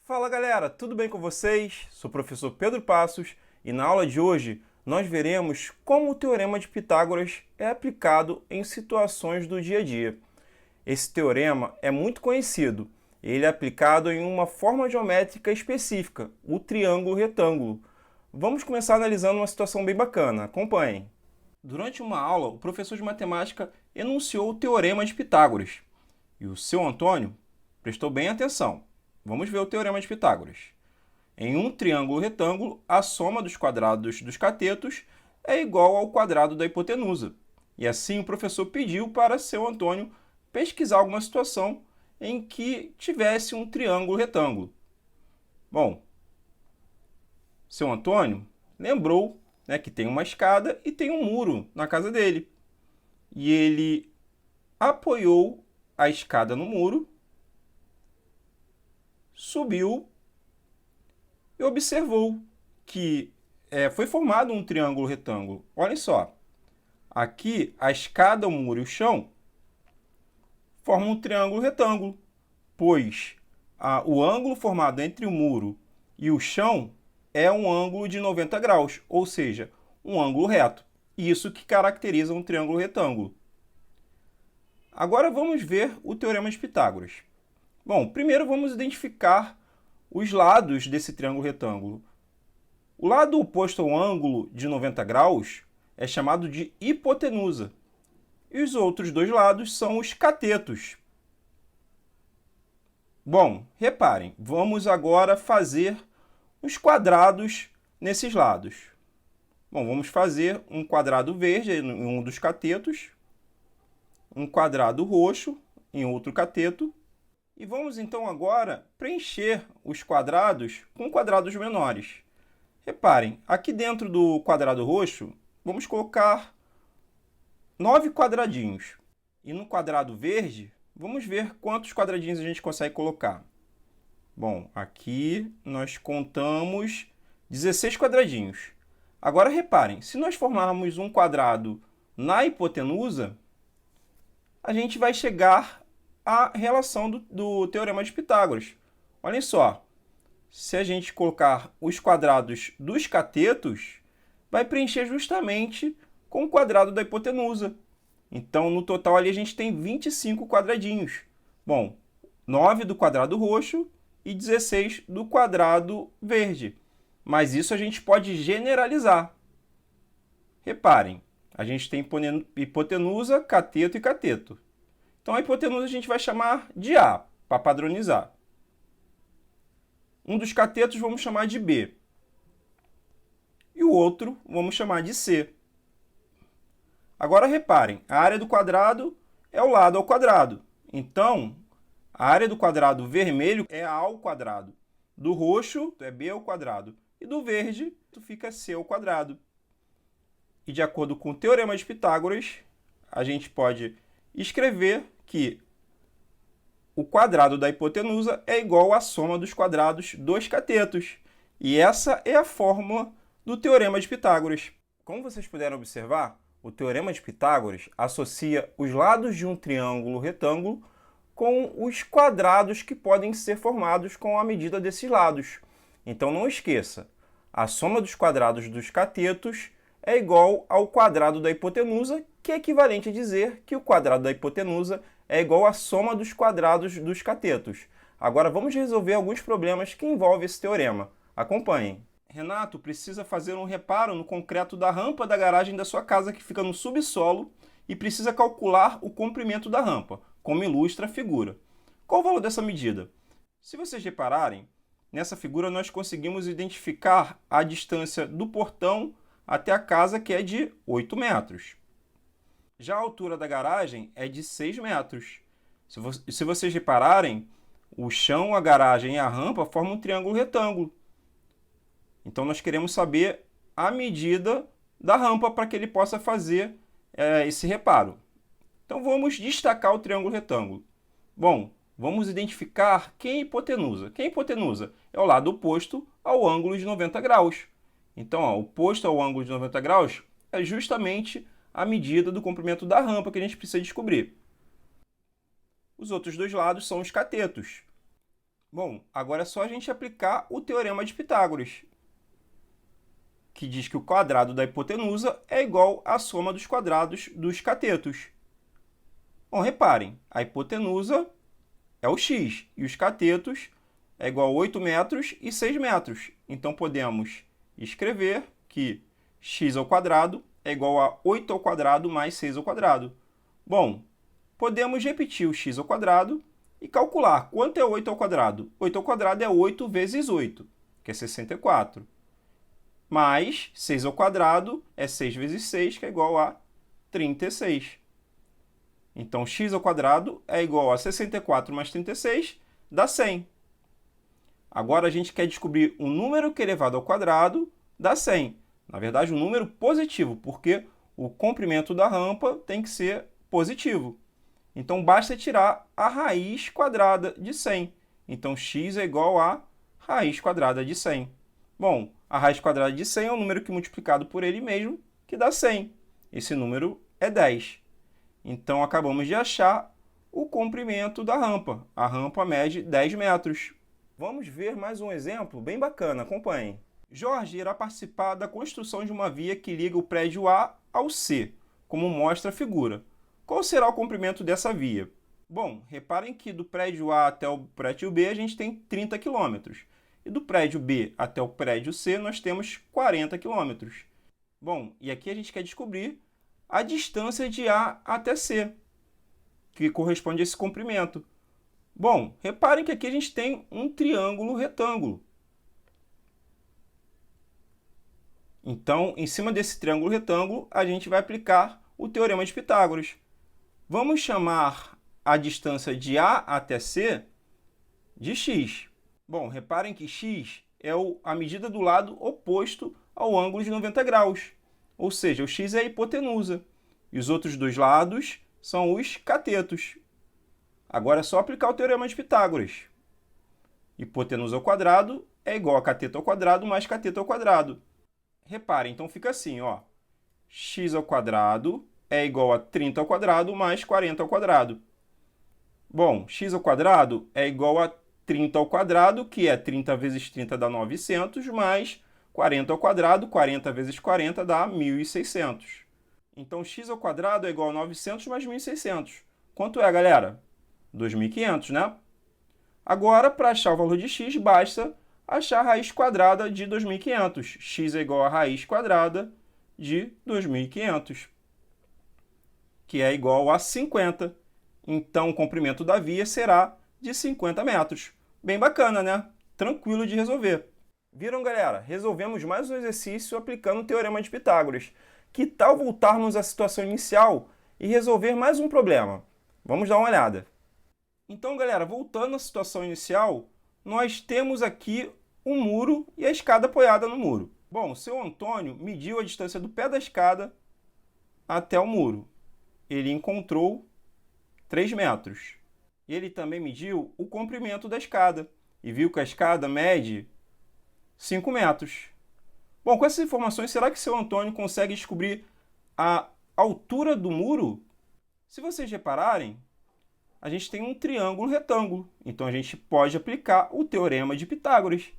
Fala galera, tudo bem com vocês? Sou o professor Pedro Passos e na aula de hoje nós veremos como o Teorema de Pitágoras é aplicado em situações do dia a dia. Esse teorema é muito conhecido, ele é aplicado em uma forma geométrica específica, o triângulo retângulo. Vamos começar analisando uma situação bem bacana, acompanhem. Durante uma aula, o professor de matemática enunciou o Teorema de Pitágoras e o seu Antônio prestou bem atenção. Vamos ver o Teorema de Pitágoras. Em um triângulo retângulo, a soma dos quadrados dos catetos é igual ao quadrado da hipotenusa. E assim o professor pediu para seu Antônio pesquisar alguma situação em que tivesse um triângulo retângulo. Bom, seu Antônio lembrou, que tem uma escada e tem um muro na casa dele. E ele apoiou a escada no muro, subiu e observou que foi formado um triângulo retângulo. Olhem só, aqui a escada, o muro e o chão formam um triângulo retângulo, pois o ângulo formado entre o muro e o chão é um ângulo de 90 graus, ou seja, um ângulo reto. Isso que caracteriza um triângulo retângulo. Agora vamos ver o Teorema de Pitágoras. Bom, primeiro vamos identificar os lados desse triângulo retângulo. O lado oposto ao ângulo de 90 graus é chamado de hipotenusa. E os outros dois lados são os catetos. Bom, reparem, vamos agora fazer os quadrados nesses lados. Bom, vamos fazer um quadrado verde em um dos catetos, um quadrado roxo em outro cateto, e vamos então agora preencher os quadrados com quadrados menores. Reparem, aqui dentro do quadrado roxo, vamos colocar 9 quadradinhos. E no quadrado verde, vamos ver quantos quadradinhos a gente consegue colocar. Bom, aqui nós contamos 16 quadradinhos. Agora reparem, se nós formarmos um quadrado na hipotenusa, a gente vai chegar à relação do Teorema de Pitágoras. Olhem só, se a gente colocar os quadrados dos catetos, vai preencher justamente com o quadrado da hipotenusa. Então, no total ali a gente tem 25 quadradinhos. Bom, 9 do quadrado roxo e 16 do quadrado verde. Mas isso a gente pode generalizar. Reparem, a gente tem hipotenusa, cateto e cateto. Então, a hipotenusa a gente vai chamar de A, para padronizar. Um dos catetos vamos chamar de B. E o outro vamos chamar de C. Agora, reparem, a área do quadrado é o lado ao quadrado. Então, a área do quadrado vermelho é A ao quadrado. Do roxo é B ao quadrado. E do verde fica C ao quadrado. E de acordo com o Teorema de Pitágoras, a gente pode escrever que o quadrado da hipotenusa é igual à soma dos quadrados dos catetos. E essa é a fórmula do Teorema de Pitágoras. Como vocês puderam observar, o Teorema de Pitágoras associa os lados de um triângulo retângulo com os quadrados que podem ser formados com a medida desses lados. Então não esqueça, a soma dos quadrados dos catetos é igual ao quadrado da hipotenusa, que é equivalente a dizer que o quadrado da hipotenusa é igual à soma dos quadrados dos catetos. Agora vamos resolver alguns problemas que envolvem esse teorema. Acompanhem. Renato precisa fazer um reparo no concreto da rampa da garagem da sua casa que fica no subsolo e precisa calcular o comprimento da rampa, como ilustra a figura. Qual o valor dessa medida? Se vocês repararem, nessa figura nós conseguimos identificar a distância do portão até a casa, que é de 8 metros. Já a altura da garagem é de 6 metros. Se vocês repararem, o chão, a garagem e a rampa formam um triângulo retângulo. Então, nós queremos saber a medida da rampa para que ele possa fazer esse reparo. Então, vamos destacar o triângulo retângulo. Bom, vamos identificar quem é a hipotenusa. Quem é a hipotenusa? É o lado oposto ao ângulo de 90 graus. Então, oposto ao ângulo de 90 graus é justamente a medida do comprimento da rampa que a gente precisa descobrir. Os outros dois lados são os catetos. Bom, agora é só a gente aplicar o Teorema de Pitágoras, que diz que o quadrado da hipotenusa é igual à soma dos quadrados dos catetos. Bom, reparem, a hipotenusa é o x e os catetos é igual a 8 metros e 6 metros. Então, podemos escrever que x ao quadrado é igual a 8 ao quadrado mais 6 ao quadrado. Bom, podemos repetir o x ao quadrado e calcular quanto é 8 ao quadrado. 8 ao quadrado é 8 vezes 8, que é 64. Mais 6 ao quadrado é 6 vezes 6, que é igual a 36. Então, x ao quadrado é igual a 64 mais 36, dá 100. Agora, a gente quer descobrir um número que elevado ao quadrado dá 100. Na verdade, um número positivo, porque o comprimento da rampa tem que ser positivo. Então, basta tirar a raiz quadrada de 100. Então, x é igual a raiz quadrada de 100. Bom, a raiz quadrada de 100 é um número que multiplicado por ele mesmo, que dá 100. Esse número é 10. Então, acabamos de achar o comprimento da rampa. A rampa mede 10 metros. Vamos ver mais um exemplo bem bacana, acompanhem. Jorge irá participar da construção de uma via que liga o prédio A ao C, como mostra a figura. Qual será o comprimento dessa via? Bom, reparem que do prédio A até o prédio B a gente tem 30 km. E do prédio B até o prédio C nós temos 40 km. Bom, e aqui a gente quer descobrir a distância de A até C, que corresponde a esse comprimento. Bom, reparem que aqui a gente tem um triângulo retângulo. Então, em cima desse triângulo retângulo, a gente vai aplicar o Teorema de Pitágoras. Vamos chamar a distância de A até C de x. Bom, reparem que x é a medida do lado oposto ao ângulo de 90 graus. Ou seja, o x é a hipotenusa. E os outros dois lados são os catetos. Agora é só aplicar o Teorema de Pitágoras. Hipotenusa ao quadrado é igual a cateto ao quadrado mais cateto ao quadrado. Reparem, então fica assim, ó. X ao quadrado é igual a 30 ao quadrado mais 40 ao quadrado. Bom, x ao quadrado é igual a 30 ao quadrado, que é 30 vezes 30 dá 900, mais 40 ao quadrado, 40 vezes 40 dá 1.600. Então, x ao quadrado é igual a 900 mais 1.600. Quanto é, galera? 2.500, né? Agora, para achar o valor de x, basta achar a raiz quadrada de 2.500. X é igual a raiz quadrada de 2.500, que é igual a 50. Então, o comprimento da via será de 50 metros. Bem bacana, né? Tranquilo de resolver. Viram, galera? Resolvemos mais um exercício aplicando o Teorema de Pitágoras. Que tal voltarmos à situação inicial e resolver mais um problema? Vamos dar uma olhada. Então, galera, voltando à situação inicial, nós temos aqui um muro e a escada apoiada no muro. Bom, o seu Antônio mediu a distância do pé da escada até o muro. Ele encontrou 3 metros. Ele também mediu o comprimento da escada e viu que a escada mede 5 metros. Bom, com essas informações, será que seu Antônio consegue descobrir a altura do muro? Se vocês repararem, a gente tem um triângulo retângulo. Então, a gente pode aplicar o Teorema de Pitágoras.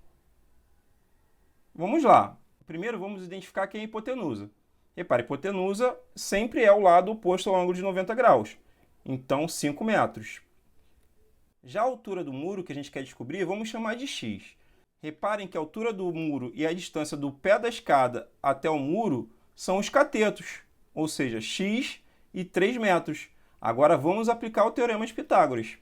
Vamos lá. Primeiro, vamos identificar quem é a hipotenusa. Repare, a hipotenusa sempre é o lado oposto ao ângulo de 90 graus. Então, 5 metros. Já a altura do muro que a gente quer descobrir, vamos chamar de x. Reparem que a altura do muro e a distância do pé da escada até o muro são os catetos, ou seja, x e 3 metros. Agora vamos aplicar o Teorema de Pitágoras.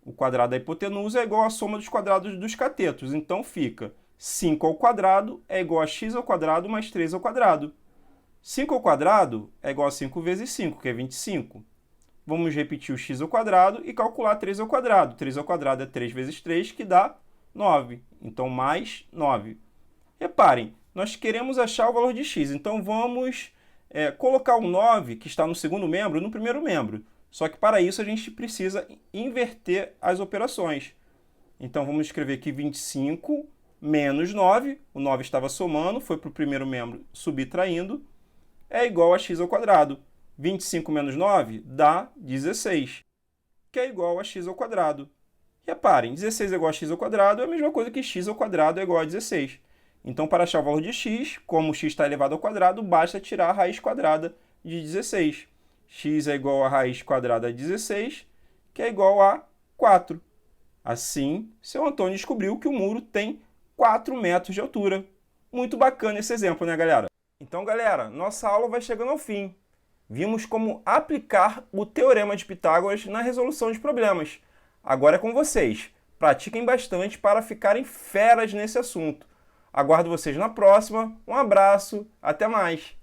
O quadrado da hipotenusa é igual à soma dos quadrados dos catetos, então fica 5 ao quadrado é igual a x ao quadrado mais 3 ao quadrado. 5 ao quadrado é igual a 5 vezes 5, que é 25. Vamos repetir o x ao quadrado e calcular 3 ao quadrado. 3 ao quadrado é 3 vezes 3, que dá 9. Então, mais 9. Reparem, nós queremos achar o valor de x. Então, vamos colocar o 9, que está no segundo membro, no primeiro membro. Só que, para isso, a gente precisa inverter as operações. Então, vamos escrever aqui 25 menos 9. O 9 estava somando, foi para o primeiro membro subtraindo. É igual a x ao quadrado. 25 menos 9 dá 16, que é igual a x ao quadrado. Reparem, 16 é igual a x ao quadrado é a mesma coisa que x ao quadrado é igual a 16. Então, para achar o valor de x, como x está elevado ao quadrado, basta tirar a raiz quadrada de 16. X é igual a raiz quadrada de 16, que é igual a 4. Assim, seu Antônio descobriu que o muro tem 4 metros de altura. Muito bacana esse exemplo, né, galera? Então, galera, nossa aula vai chegando ao fim. Vimos como aplicar o Teorema de Pitágoras na resolução de problemas. Agora é com vocês. Pratiquem bastante para ficarem feras nesse assunto. Aguardo vocês na próxima. Um abraço, até mais!